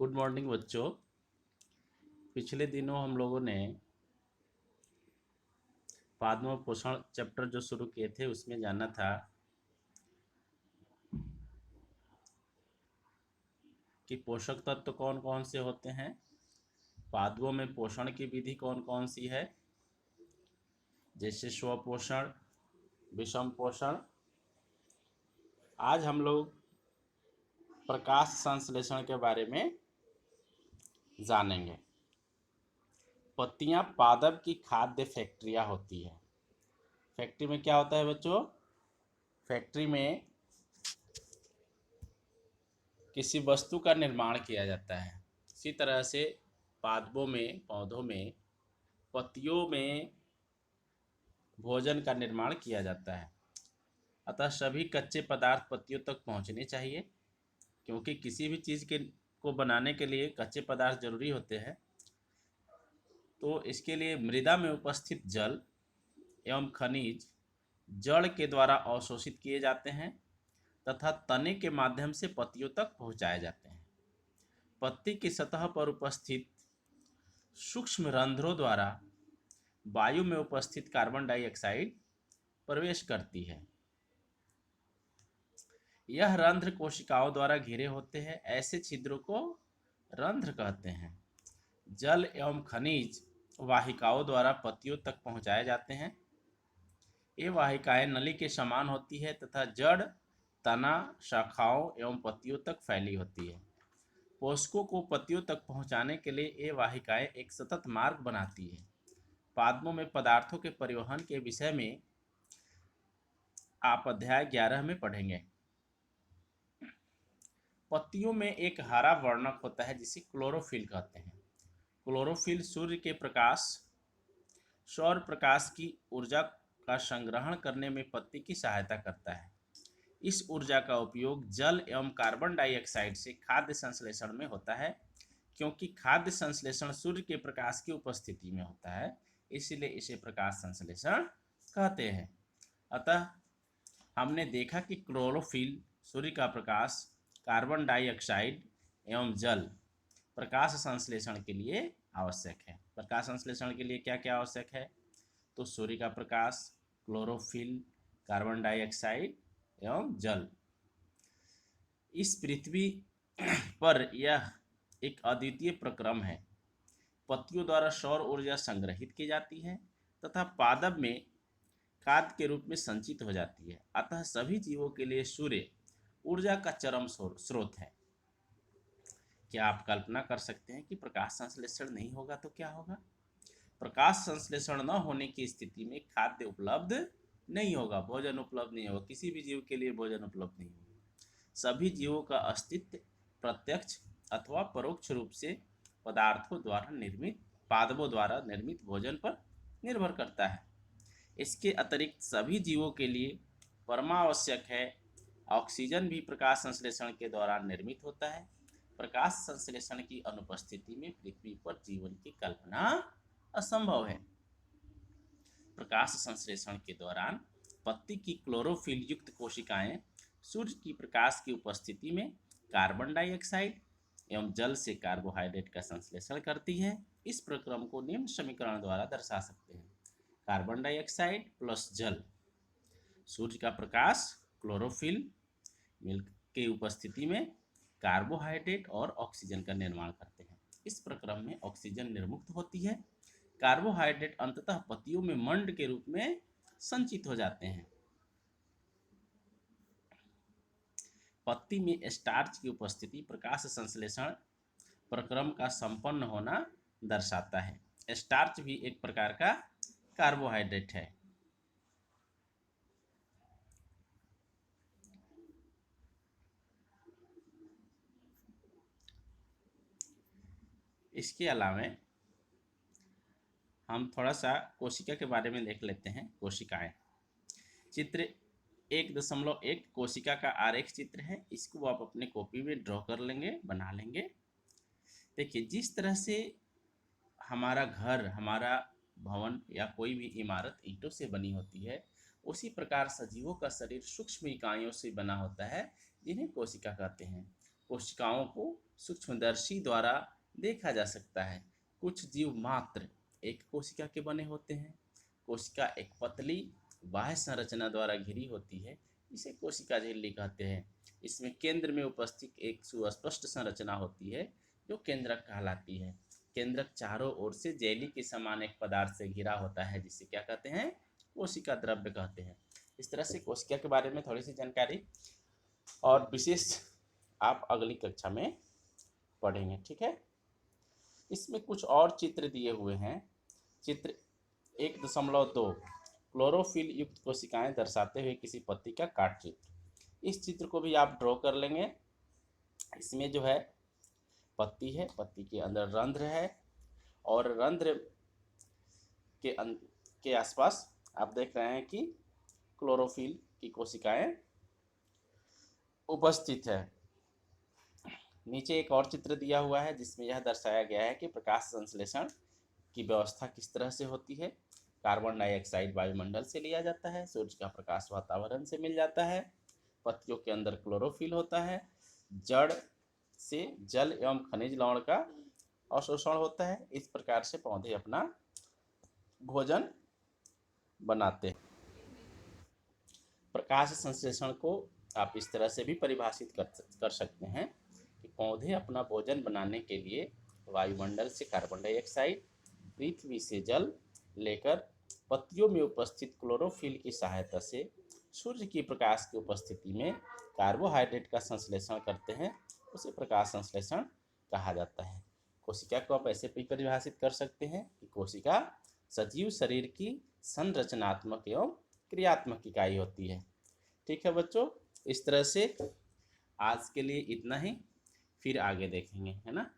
Good morning बच्चों। पिछले दिनों हम लोगों ने पादप पोषण चैप्टर जो शुरू किए थे उसमें जाना था कि पोषक तत्व कौन कौन से होते हैं, पादपों में पोषण की विधि कौन कौन सी है, जैसे स्वपोषण, विषम पोषण। आज हम लोग प्रकाश संश्लेषण के बारे में जानेंगे। पत्तियां पादप की खाद्य फैक्ट्रियां होती है। फैक्ट्री में क्या होता है बच्चों? फैक्ट्री में किसी वस्तु का निर्माण किया जाता है। इसी तरह से पादपों में, पौधों में, पत्तियों में भोजन का निर्माण किया जाता है। अतः सभी कच्चे पदार्थ पत्तियों तक पहुंचने चाहिए, क्योंकि किसी भी चीज़ के को बनाने के लिए कच्चे पदार्थ जरूरी होते हैं। तो इसके लिए मृदा में उपस्थित जल एवं खनिज जड़ के द्वारा अवशोषित किए जाते हैं तथा तने के माध्यम से पत्तियों तक पहुंचाए जाते हैं। पत्ती की सतह पर उपस्थित सूक्ष्म रंध्रों द्वारा वायु में उपस्थित कार्बन डाइऑक्साइड प्रवेश करती है। यह रंध्र कोशिकाओं द्वारा घिरे होते हैं। ऐसे छिद्रों को रंध्र कहते हैं। जल एवं खनिज वाहिकाओं द्वारा पत्तियों तक पहुंचाए जाते हैं। ये वाहिकाएं नली के समान होती है तथा जड़, तना, शाखाओं एवं पत्तियों तक फैली होती है। पोषकों को पत्तियों तक पहुंचाने के लिए ये वाहिकाएं एक सतत मार्ग बनाती है। पादपों में पदार्थों के परिवहन के विषय में आप अध्याय 11 में पढ़ेंगे। पत्तियों में एक हरा वर्णक होता है जिसे क्लोरोफिल कहते हैं। क्लोरोफिल सूर्य के प्रकाश, सौर प्रकाश की ऊर्जा का संग्रहण करने में पत्ती की सहायता करता है। इस ऊर्जा का उपयोग जल एवं कार्बन डाइऑक्साइड से खाद्य संश्लेषण में होता है। क्योंकि खाद्य संश्लेषण सूर्य के प्रकाश की उपस्थिति में होता है, इसलिए इसे प्रकाश संश्लेषण कहते हैं। अतः हमने देखा कि क्लोरोफिल, सूर्य का प्रकाश, कार्बन डाइऑक्साइड एवं जल प्रकाश संश्लेषण के लिए आवश्यक है। प्रकाश संश्लेषण के लिए क्या क्या आवश्यक है? तो सूर्य का प्रकाश, क्लोरोफिल, कार्बन डाइऑक्साइड एवं जल। इस पृथ्वी पर यह एक अद्वितीय प्रक्रम है। पत्तियों द्वारा सौर ऊर्जा संग्रहित की जाती है तथा पादप में खाद्य के रूप में संचित हो जाती है। अतः सभी जीवों के लिए सूर्य ऊर्जा का चरम स्रोत है। क्या आप कल्पना कर सकते हैं कि प्रकाश संश्लेषण नहीं होगा तो क्या होगा? प्रकाश संश्लेषण न होने की स्थिति में खाद्य उपलब्ध नहीं होगा, भोजन उपलब्ध नहीं होगा, किसी भी जीव के लिए भोजन उपलब्ध नहीं होगा। सभी जीवों का अस्तित्व प्रत्यक्ष अथवा परोक्ष रूप से पदार्थों द्वारा निर्मित, पादपों द्वारा निर्मित भोजन पर निर्भर करता है। इसके अतिरिक्त सभी जीवों के लिए परमावश्यक है ऑक्सीजन भी प्रकाश संश्लेषण के दौरान निर्मित होता है। प्रकाश संश्लेषण की अनुपस्थिति में पृथ्वी पर जीवन की कल्पना असंभव है। प्रकाश संश्लेषण के दौरान पत्ती की क्लोरोफिल युक्त कोशिकाएं सूर्य की प्रकाश की उपस्थिति में कार्बन डाइऑक्साइड एवं जल से कार्बोहाइड्रेट का संश्लेषण करती है। इस प्रक्रम को निम्न समीकरण द्वारा दर्शा सकते हैं। कार्बन डाइऑक्साइड प्लस जल, सूर्य का प्रकाश, क्लोरोफिल मिल के उपस्थिति में कार्बोहाइड्रेट और ऑक्सीजन का निर्माण करते हैं। इस प्रक्रम में ऑक्सीजन निर्मुक्त होती है। कार्बोहाइड्रेट अंततः पत्तियों में मंड के रूप में संचित हो जाते हैं। पत्ती में स्टार्च की उपस्थिति प्रकाश संश्लेषण प्रक्रम का संपन्न होना दर्शाता है। स्टार्च भी एक प्रकार का कार्बोहाइड्रेट है। इसके अलावा हम थोड़ा सा कोशिका के बारे में देख लेते हैं। कोशिकाएं, चित्र 1.1 कोशिका का आरेख चित्र है। इसको आप अपने कॉपी में ड्रॉ कर लेंगे, बना लेंगे। देखिए, जिस तरह से हमारा घर, हमारा भवन या कोई भी इमारत ईंटों से बनी होती है, उसी प्रकार सजीवों का शरीर सूक्ष्म इकाइयों से बना होता है, जिन्हें कोशिका कहते हैं। कोशिकाओं को सूक्ष्मदर्शी द्वारा देखा जा सकता है। कुछ जीव मात्र एक कोशिका के बने होते हैं। कोशिका एक पतली बाह्य संरचना द्वारा घिरी होती है, इसे कोशिका झिल्ली कहते हैं। इसमें केंद्र में उपस्थित एक सुस्पष्ट संरचना होती है जो केंद्रक कहलाती है। केंद्रक चारों ओर से जेली के समान एक पदार्थ से घिरा होता है, जिसे क्या कहते हैं? कोशिका द्रव्य कहते हैं। इस तरह से कोशिका के बारे में थोड़ी सी जानकारी और विशेष आप अगली कक्षा में पढ़ेंगे, ठीक है। इसमें कुछ और चित्र दिए हुए हैं। चित्र 1.2 क्लोरोफिल युक्त कोशिकाएं दर्शाते हुए किसी पत्ती का काट चित्र। इस चित्र को भी आप ड्रॉ कर लेंगे। इसमें जो है पत्ती है, पत्ती के अंदर रंध्र है और रंध्र के आसपास आप देख रहे हैं कि क्लोरोफिल की कोशिकाएं उपस्थित है। नीचे एक और चित्र दिया हुआ है जिसमें यह दर्शाया गया है कि प्रकाश संश्लेषण की व्यवस्था किस तरह से होती है। कार्बन डाइऑक्साइड वायुमंडल से लिया जाता है, सूर्य का प्रकाश वातावरण से मिल जाता है, पत्तियों के अंदर क्लोरोफिल होता है, जड़ से जल एवं खनिज लवण का अवशोषण होता है। इस प्रकार से पौधे अपना भोजन बनाते हैं। प्रकाश संश्लेषण को आप इस तरह से भी परिभाषित कर सकते हैं कि पौधे अपना भोजन बनाने के लिए वायुमंडल से कार्बन डाइऑक्साइड, पृथ्वी से जल लेकर पत्तियों में उपस्थित क्लोरोफिल की सहायता से सूर्य की प्रकाश की उपस्थिति में कार्बोहाइड्रेट का संश्लेषण करते हैं। उसे प्रकाश संश्लेषण कहा जाता है। कोशिका को आप ऐसे भी परिभाषित कर सकते हैं कि कोशिका सजीव शरीर की संरचनात्मक एवं क्रियात्मक इकाई होती है। ठीक है बच्चों, इस तरह से आज के लिए इतना ही, फिर आगे देखेंगे, है ना।